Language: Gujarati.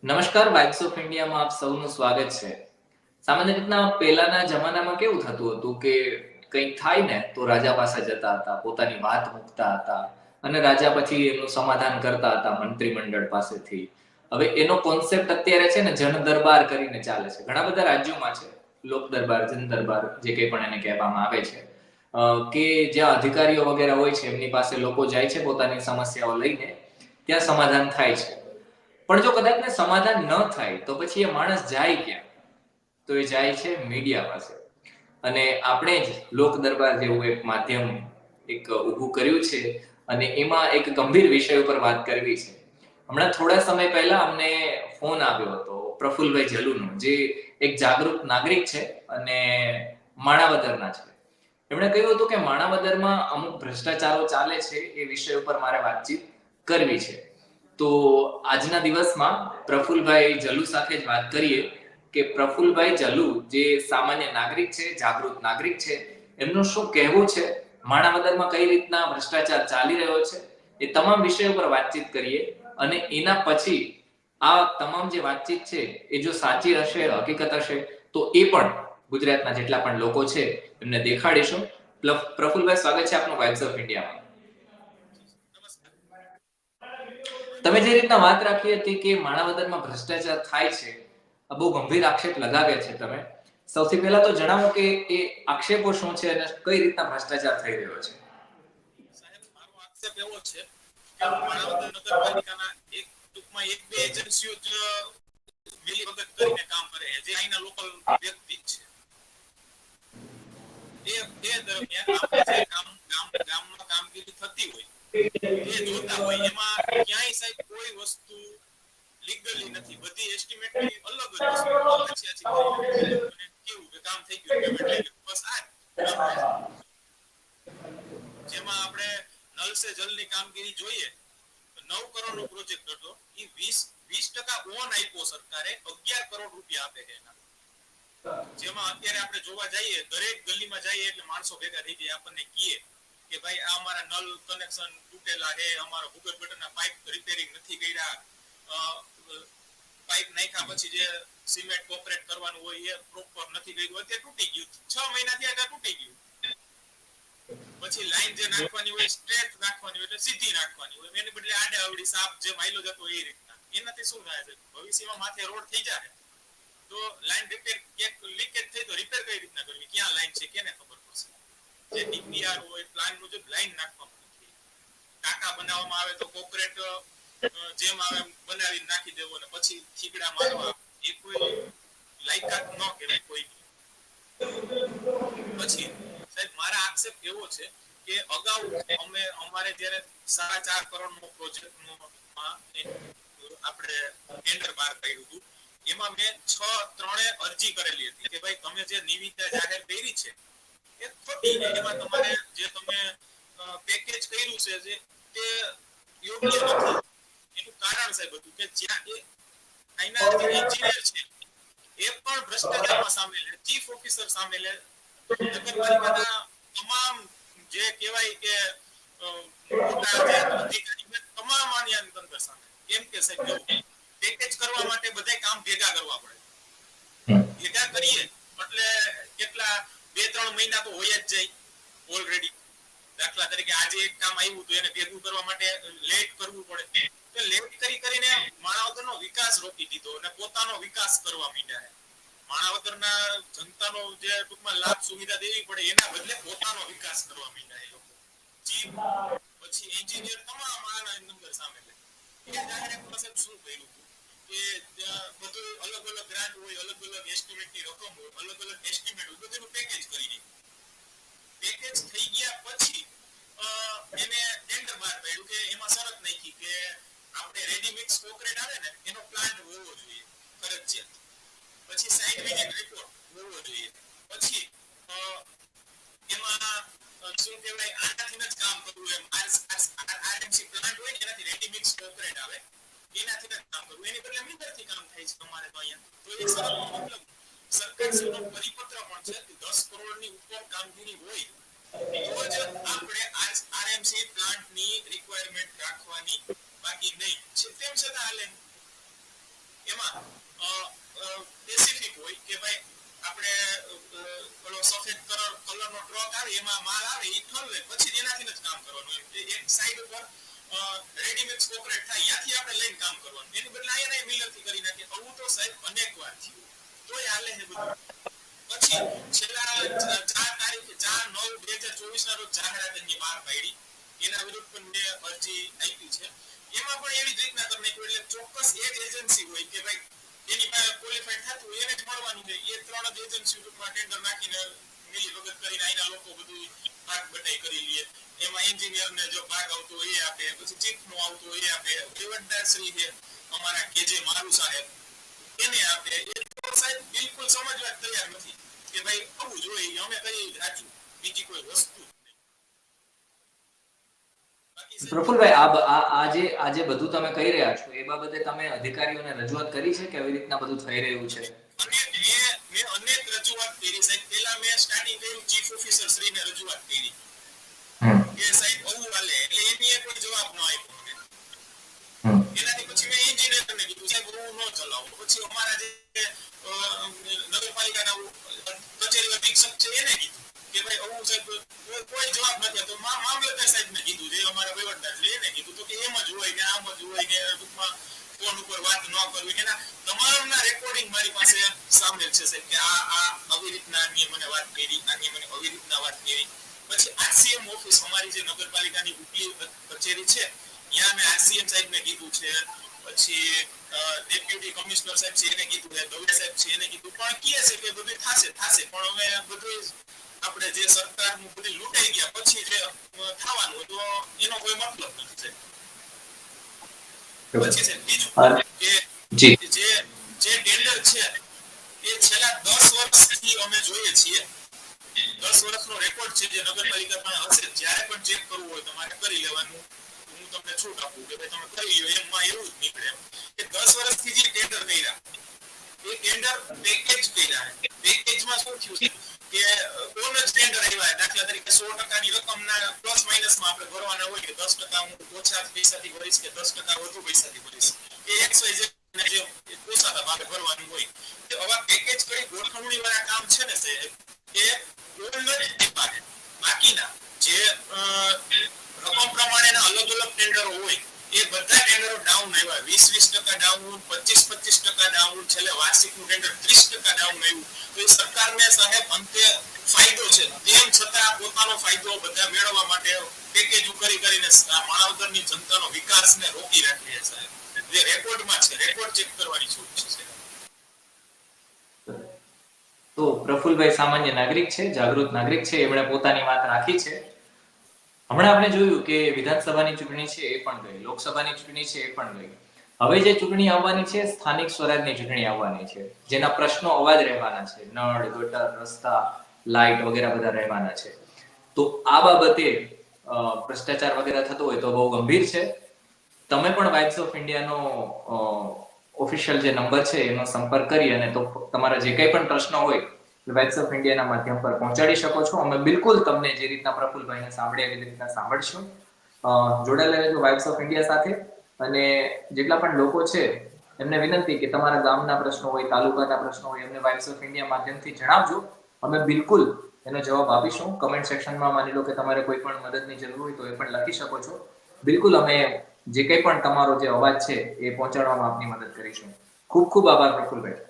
નમસ્કાર, વાઇબ્સ ઓફ ઇન્ડિયામાં આપ સૌનું સ્વાગત છે. સામાન્ય રીતના પહેલાના જમાનામાં કેવું થતું હતું કે કંઈક થાય ને તો રાજા પાસે જતા હતા, પોતાની વાત મૂકતા હતા અને રાજા પછી એનું સમાધાન કરતા હતા મંત્રીમંડળ પાસેથી. હવે એનો કોન્સેપ્ટ અત્યારે છે ને જન દરબાર કરીને ચાલે છે. ઘણા બધા રાજ્યોમાં છે લોક દરબાર, જન દરબાર જે કંઈ પણ એને કહેવામાં આવે છે. કે જ્યાં અધિકારીઓ વગેરે હોય છે એમની પાસે લોકો જાય છે પોતાની સમસ્યાઓ લઈને, ત્યાં સમાધાન થાય છે. પણ જો કદાચ ને સમાધાન ન થાય તો પછી એ માણસ જાય ક્યાં? તો એ જાય છે મીડિયા પાસે. અને આપણે જ લોક દરબાર જેવું એક માધ્યમ એક ઊભું કર્યું છે અને એમાં એક ગંભીર વિષય ઉપર વાત કરવી છે. હમણાં થોડા સમય પહેલા અમને ફોન આવ્યો હતો પ્રફુલભાઈ જલુનો, જે એક જાગૃત નાગરિક છે અને માણાવદરના છે. એમણે કહ્યું હતું કે માણાવદરમાં અમુક ભ્રષ્ટાચારો ચાલે છે, એ વિષય ઉપર મારે વાતચીત કરવી છે. તો આજના દિવસમાં પ્રફુલભાઈ જલુ સાથે જ વાત કરીએ કે પ્રફુલભાઈ જલુ જે સામાન્ય નાગરિક છે, જાગૃત નાગરિક છે, એમનું શું કહેવું છે, માણાવદરમાં કઈ રીતના ભ્રષ્ટાચાર ચાલી રહ્યો છે, એ તમામ વિષયો પર વાતચીત કરીએ. અને એના પછી આ તમામ જે વાતચીત છે એ જો સાચી હશે, હકીકત હશે, તો એ પણ ગુજરાતના જેટલા પણ લોકો છે એમને દેખાડીશું. પ્રફુલભાઈ, સ્વાગત છે આપનું વાઇબ્સ ઓફ ઇન્ડિયામાં. તમે જે રીતના વાત રાખી હતી કે માણાવદરમાં ભ્રષ્ટાચાર થાય છે, બહુ ગંભીર આક્ષેપ લગાવ્યા છે તમે. સૌથી પહેલા તો જણાવો કે એ આક્ષેપો શું છે અને કઈ રીતના ભ્રષ્ટાચાર થઈ રહ્યો છે. સાહેબ, મારો આક્ષેપ એવો છે કે માણાવદર નગરપાલિકાના ટૂંકમાં એક બે એજન્સીઓ જ મિલીભગત કરીને કામ કરે છે, જે અહીંના લોકલ વ્યક્તિ છે. એ દરમિયાન આપણે જે ગામમાં કામગીરી થતી હોય તે જોતા હોય, એમાં ક્યાંય સાહેબ કોઈ વસ્તુ લીગલી નથી. બધી એસ્ટિમેટની અલગ જ વસ્તુ આછી કરીને મૂકી દે અને કેવું કે કામ થઈ ગયું, પેમેન્ટ લઈ લે, બસ આ કામ થાય છે. જેમાં આપણે નલ સે જલની કામગીરી જોઈએ તો 9 કરોડનો પ્રોજેક્ટ હતો, એ 20% ઓન આપ્યો સરકારે, 11 કરોડ રૂપિયા આપે છે એના. જેમાં અત્યારે આપણે જોવા જઈએ, દરેક ગલીમાં જઈએ એટલે માણસો ભેગા થઈ જાય, આપણને કહે કે ભાઈ આ અમારા નલ કનેક્શન તૂટેલા છે, અમારા ભૂગર્ભ ગટરના પાઇપ રિપેરિંગ નથી કર્યા, પાઇપ નાખ્યા પછી જે સિમેન્ટ કોપરેટ કરવાનું હોય એ પ્રોપર નથી કર્યું, અત્યારે તૂટી ગયું, 6 મહિના થયા તૂટી ગયું. પછી લાઈન જે નાખવાની હોય સ્ટ્રેટ નાખવાની હોય, એટલે સીધી નાખવાની હોય, એની બદલે આડે આવડી સાપ જે માઇલો જતો એ રીતના. એનાથી શું થાય છે, ભવિષ્યમાં માથે રોડ થઈ જાય તો લાઈન રિપેર ક્યાંક લીકેજ થઈ તો રિપેર કઈ રીતના કરવી, ક્યાં લાઈન છે કેને ખબર પડશે. જે ડીપીઆર હોય પ્લાન મુજબ લાઈન નાખવામાં નથી. ટાંકા બનાવવામાં આવે તો કોન્ક્રીટ જેમ આવે બનાવી નાખી દેવો અને પછી થીગડા મારવા, એ કોઈ લાયકાત ન કહેવાય કોઈ. પછી સાહેબ મારા આક્ષેપ એવો છે કે અગાઉ અમારે જ્યારે 4.5 કરોડનો પ્રોજેક્ટનો આપણે ટેન્ડર બહાર પાડ્યું હતું, એમાં મેં 3 અરજી કરેલી હતી કે ભાઈ તમે જે નિવિદા જાહેર કરી છે એ ખોટી છે. એમાં તમારે જે તમે પેકેજ કર્યું છે જે તે યોગ્ય નથી. એનું કારણ સાહેબ હતું કે જ્યાં એ અહીંના જે એન્જિનિયર છે એ પણ ભ્રષ્ટાચારમાં સામેલ છે, ચીફ ઓફિસર સામેલ છે, નગરપાલિકાના તમામ જે કહેવાય કે મોટા જે અધિકારી તમામ આની અંદર સામેલ. કેમ કે સાહેબ જો પેકેજ કરવા માટે બધા કામ ભેગા કરવા પડે, ભેગા કરીએ એટલે કેટલા 2-3 મહિના તો હોય જ જાય ઓલરેડી. દાખલા તરીકે આજે એક કામ આવ્યું તો એને ભેગું કરવા માટે લેટ કરવું પડે, તો લેટ કરીને માણાવદરનો વિકાસ રોકી દીધો અને પોતાનો વિકાસ કરવા માંડ્યા. માણાવદરના જનતાનો જે ટૂંકમાં લાભ સુવિધા દેવી પડે એના બદલે પોતાનો વિકાસ કરવા માંડ્યા એ લોકો. ચીફ પછી એન્જિનિયર તમામ આના નંબર સામે લે. એ ડાયરેક્ટ પાસે શું કર્યું કે બધું અલગ અલગ ગ્રાન્ટ હોય, અલગ અલગ એસ્ટિમેટની રકમ હોય, અલગ અલગ એસ્ટિમેટ હોય, બધું પેકેજ કરી દીધું. પેકેજ થઈ ગયા પછી એને ટેન્ડર બહાર પાડ્યું કે એમાં શરત નાખી કે આપણે રેડી મિક્સ કોન્ક્રીટ આવે ને એનો પ્લાન્ટ હોવો જોઈએ ફરજિયાત. પછી સાઇટ વિઝિટ રિપોર્ટ હોવો જોઈએ. પછી એમાં શું કહેવાય આનાથી જ કામ કરવું એમ આરએમસી પ્લાન્ટ હોય ને એનાથી રેડી મિક્સ કોન્ક્રીટ આવે એનાથી જ કામ કરવું. એની બદલે મિલરથી કામ થાય છે તમારે તો અહીંયા. તો એ શરતનો મતલબ સરકારશ્રીનો પરિપત્ર પણ છે કે 10 કરોડની ઉપર કામગીરી હોય તો જ આપણે આરએમસી પ્લાન્ટની રિક્વાયરમેન્ટ રાખવાની, બાકી નહીં. તેમ છતાં હાલે. એમાં ટ્રક આવે એમાં માલ આવે એ ઠરવે પછી એનાથી જ કામ કરવાનું એમ એક સાઈડ ઉપર રેડીમેડ કોન્ક્રીટ થાય ત્યાંથી આપણે લઈને કામ કરવાનું એની બદલે અહીંયા મિલર થી કરી નાખીએ આવું તો સાહેબ અનેક વાર થયું તોય હાલે છે બધું પછી છેલ્લા 4/9/2024 ના રોજ જાહેરાત એની બહાર પાડી એના વિરુદ્ધ પણ મેં અરજી આપી છે એમાં પણ એવી જ રીતના તમને એટલે ચોક્કસ એક એજન્સી હોય કે ભાઈ એની પાસે ક્વોલિફાઈડ થતું હોય એને જ મળવાનું છે એ ત્રણ જ એજન્સી ઉપર ટેન્ડર નાખીને મિલી વગર કરીને અહીંના લોકો બધું ભાગ બટાઈ કરી લે એમાં એન્જિનિયર ને જો ભાગ આવતો હોય એ આપે પછી ચીફ નો આવતો હોય એ આપે વહીવટદાર શ્રી છે અમારા કે જે મારું સાહેબ એને આપે એ તો સાહેબ બિલકુલ સમજવા તૈયાર નથી કે ભાઈ આવું જોઈએ અમે કઈ સાચું બીજી કોઈ વસ્તુ પ્રફુલભાઈ આજે બધું તમે કહી રહ્યા છો એ બાબતે તમે અધિકારીઓને રજૂઆત કરી છે કે આવી રીતના બધું થઈ રહ્યું છે મેં અનેક રજૂઆત કરી સાહેબ પહેલા મેં સ્ટાર્ટિંગ કર્યું ચીફ ઓફિસર શ્રીને રજૂઆત કરી કે સાહેબ આવું હાલે એટલે એની કોઈ જવાબ ન આપ્યો મને એનાથી પછી મેં એન્જિનિયરને કીધું સાહેબ હું ન ચલાવું પછી અમારા જે નગરપાલિકાના કચેરી અધિક્ષક છે એને કીધું કે ભાઈ આવું સાહેબ કોઈ જવાબ નથી આપતો મામલતદાર સાહેબને કીધું જે અમારા વહીવટદાર છે એને કીધું તો કે એમ જ હોય ને આમ જ હોય ને ટૂંકમાં ફોન ઉપર વાત ન કરવી એના તમામના રેકોર્ડિંગ મારી પાસે સામેલ છે સાહેબ કે આ આવી રીતના આની મને વાત કરી આની મને આવી રીતના વાત કરી પછી આરસીએમ ઓફિસ અમારી જે નગરપાલિકાની ઉપલી કચેરી છે ત્યાં મેં આરસીએમ સાહેબને કીધું છે પછી ડેપ્યુટી કમિશનર સાહેબ છે એને કીધું છે દવે સાહેબ છે એને કીધું પણ કહે છે કે બધું થશે પણ હવે બધું આપણે જે સરકારનું બધું લૂંટાઈ ગયા પછી જે થવાનું તો એનો કોઈ મતલબ નથી પછી છે બીજું કે જે ટેન્ડર છે એ છેલ્લા 10 વર્ષથી અમે જોઈએ છીએ 10 વર્ષનો રેકોર્ડ છે જે નગરપાલિકા પાસે હશે જ્યારે પણ ચેક કરવું હોય તમારે કરી લેવાનું હું તમને છૂટ આપું કે ભાઈ તમે કરી લો એમાં એવું જ નીકળે કે 10 વર્ષથી જે ટેન્ડર કર્યા એ ટેન્ડર પેકેજ કર્યા પેકેજમાં શું થયું છે કે કોણ જ ટેન્ડર આવ્યા દાખલા તરીકે 100% ની રકમના પ્લસ માઇનસમાં આપણે ભરવાના હોય કે 10% હું ઓછા પૈસાથી ભરીશ કે 10% વધુ પૈસાથી ભરીશ એ XYZ ને જે પોસાતા ભાવે ભરવાનું હોય તો આવા પેકેજ કરી ગોઠવણી વાળા કામ છે ને સાહેબ એ ઓલરેડી બાકીના જે રકમ પ્રમાણેના અલગ અલગ ટેન્ડરો હોય એ બધા ટેન્ડરો ડાઉન આવ્યા 20% ડાઉન 25% ડાઉન છેલ્લે વાર્ષિકનું ટેન્ડર 30% ડાઉન આવ્યું તો એ સરકારને સાહેબ અંતે ફાયદો છે તેમ છતાં પોતાનો ફાયદો બધા મેળવવા માટે પેકેજ કરીને માનવતરની જનતાનો વિકાસને રોકી રાખે છે સાહેબ જે રેકોર્ડમાં છે રેકોર્ડ ચેક કરવાની છૂટ છે સાહેબ તો પ્રફુલભાઈ સામાન્ય નાગરિક છે જાગૃત નાગરિક છે એમણે પોતાની વાત રાખી છે હમણાં આપણે જોયું કે વિધાનસભાની ચૂંટણી છે એ પણ ગઈ લોકસભાની ચૂંટણી છે એ પણ ગઈ હવે જે ચૂંટણી આવવાની છે સ્થાનિક સ્વરાજની ચૂંટણી આવવાની છે જેના પ્રશ્નો અવાજ રહેવાના છે નળ ગટર રસ્તા લાઇટ વગેરે બધા રહેવાના છે તો આ બાબતે ભ્રષ્ટાચાર વગેરે થતો હોય તો બહુ ગંભીર છે તમે પણ વાઇબ્સ ઓફ ઇન્ડિયાનો ઓફિશિયલ જે નંબર છે એનો સંપર્ક કરી અને તો તમારા જે કંઈ પણ પ્રશ્નો હોય વાઇબ્સ ઓફ ઇન્ડિયાના માધ્યમ પર પહોંચાડી શકો છો અમે બિલકુલ તમને જે રીતના પ્રફુલભાઈને સાંભળ્યા એવી રીતના સાંભળશું જોડાયેલા રહેજો વાઇબ્સ ઓફ ઇન્ડિયા સાથે અને જેટલા પણ લોકો છે એમને વિનંતી કે તમારા ગામના પ્રશ્નો હોય તાલુકાના પ્રશ્નો હોય એમને વાઇબ્સ ઓફ ઇન્ડિયા માધ્યમથી જણાવજો અમે બિલકુલ એનો જવાબ આપીશું કમેન્ટ સેક્શનમાં માની લો કે તમારે કોઈ પણ મદદની જરૂર હોય તો એ પણ લખી શકો છો બિલકુલ અમે જે કંઈ પણ તમારો જે અવાજ છે એ પહોંચાડવામાં આપની મદદ કરીશું ખૂબ ખૂબ આભાર પ્રફુલભાઈ